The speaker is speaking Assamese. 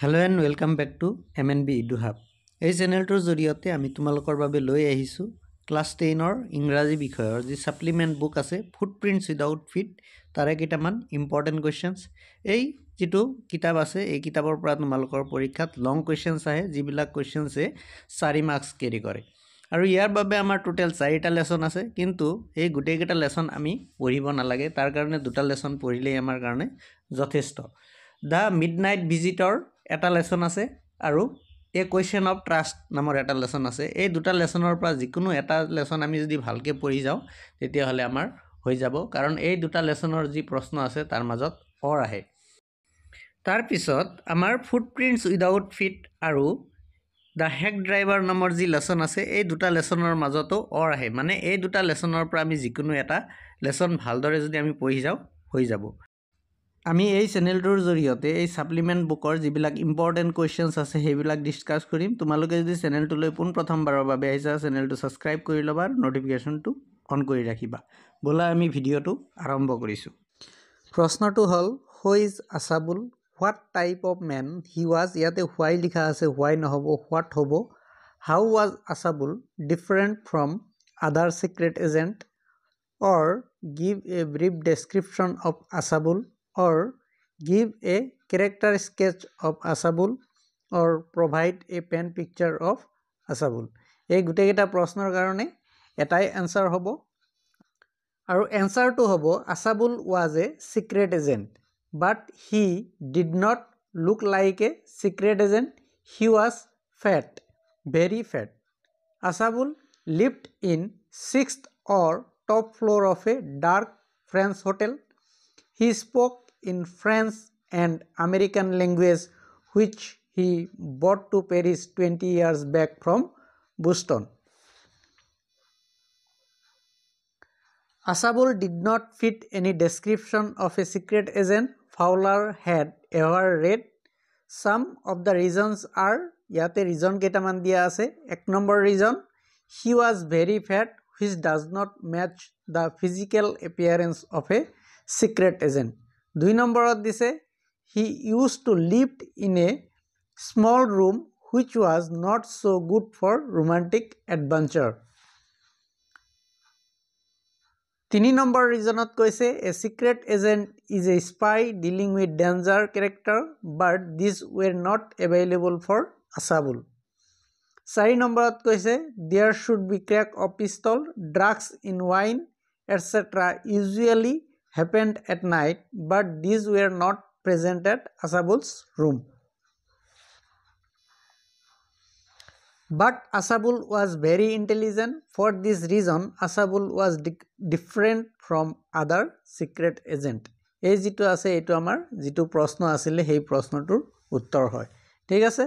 Hello and welcome back to MNB Edu Hub. এই চেনেলটোৰ জৰিয়তে আমি তোমালোকৰ বাবে লৈ আহিছো ক্লাছ 10ৰ ইংৰাজী বিষয়ৰ যি সাপ্লিমেন্ট বুক আছে ফুটপ্ৰিন্টস উইদাউট ফিট তাৰে কেইটামান ইম্পৰ্টেন্ট কোৱেশ্চনছ এই যেটো কিতাপ আছে এই কিতাপৰ পৰা তোমালোকৰ পৰীক্ষাত লং কোৱেশ্চনছ আহে যিবিলাক কোৱেশ্চনছে 4 মাৰ্কস কেৰি কৰে আৰু ইয়াৰ বাবে আমাৰ টোটাল 4টা লেসন আছে কিন্তু এই গুটেইকেইটা লেসন আমি পঢ়িব নালাগে তাৰ কাৰণে দুটা লেসন পঢ়িলেই আমাৰ কাৰণে যথেষ্ট The Midnight Visitor এটা লেসন আছে আৰু এ কোৱেশ্চন অফ ট্ৰাষ্ট নামৰ এটা লেসন আছে এই দুটা লেসনৰ পৰা যিকোনো এটা লেসন আমি যদি ভালকে পঢ়ি যাও তেতিয়া হলে আমাৰ হৈ যাব কাৰণ এই দুটা লেসনৰ যি প্ৰশ্ন আছে তাৰ মাজত অৰ আহে তাৰ পিছত আমাৰ ফুটপ্ৰিন্টস উইদাউট ফিট আৰু The Hack Driver নামৰ যি লেসন আছে এই দুটা লেসনৰ মাজতো অৰ আহে মানে এই দুটা লেসনৰ পৰা আমি যিকোনো এটা লেসন ভালদৰে যদি আমি পঢ়ি যাও হৈ যাব আমি এই চেনেলটোৰ জৰিয়তে এই সাপ্লিমেন্ট বুকৰ যিবিলাক ইম্পৰ্টেন্ট কোৱেশ্চনছ আছে সেইবিলাক ডিসকাস কৰিম তোমালোকে যদি চেনেলটোলৈ পোন প্ৰথমবাৰৰ বাবে আহিছা চেনেলটো সাবস্ক্ৰাইব কৰি লবা আৰু নটিফিকেশনটো অন কৰি ৰাখিবা বলা আমি ভিডিওটো আৰম্ভ কৰিছো প্ৰশ্নটো হল who is Asabul what type of man he was ইয়াতে হোৱাই লিখা আছে হোৱাই নহব হোৱাট হ'ব how was Asabul different from other secret agent or give a brief description of Asabul or give a character sketch of Asabul or provide a pen picture of Asabul এই গুটেইটা প্ৰশ্নৰ কাৰণে এটাই আনসাৰ হ'ব আৰু আনসাৰটো হ'ব Asabul was a secret agent but he did not look like a secret agent he was fat very fat Asabul lived in 6th or top floor of a dark French hotel. He spoke in French and American language which he brought to Paris 20 years back from Boston. Asabul did not fit any description of a secret agent Fowler had ever read. Some of the reasons are yate reason ketaman dia ase ek number reason he was very fat which does not match the physical appearance of a secret agent. 2 number dise he used to live in a small room which was not so good for romantic adventure. 3 number reasonot koise a secret agent is a spy dealing with danger character but these were not available for Asabul. 4 নম্বৰত কৈছে there should be crack of pistol drugs in wine etc usually happened at night but these were not present at Asabul's room but Asabul was very intelligent for this reason Asabul was different from other secret agent এই যেটো আছে এটো আমাৰ যেটো প্ৰশ্ন আছিল সেই প্ৰশ্নটোৰ উত্তৰ হয় ঠিক আছে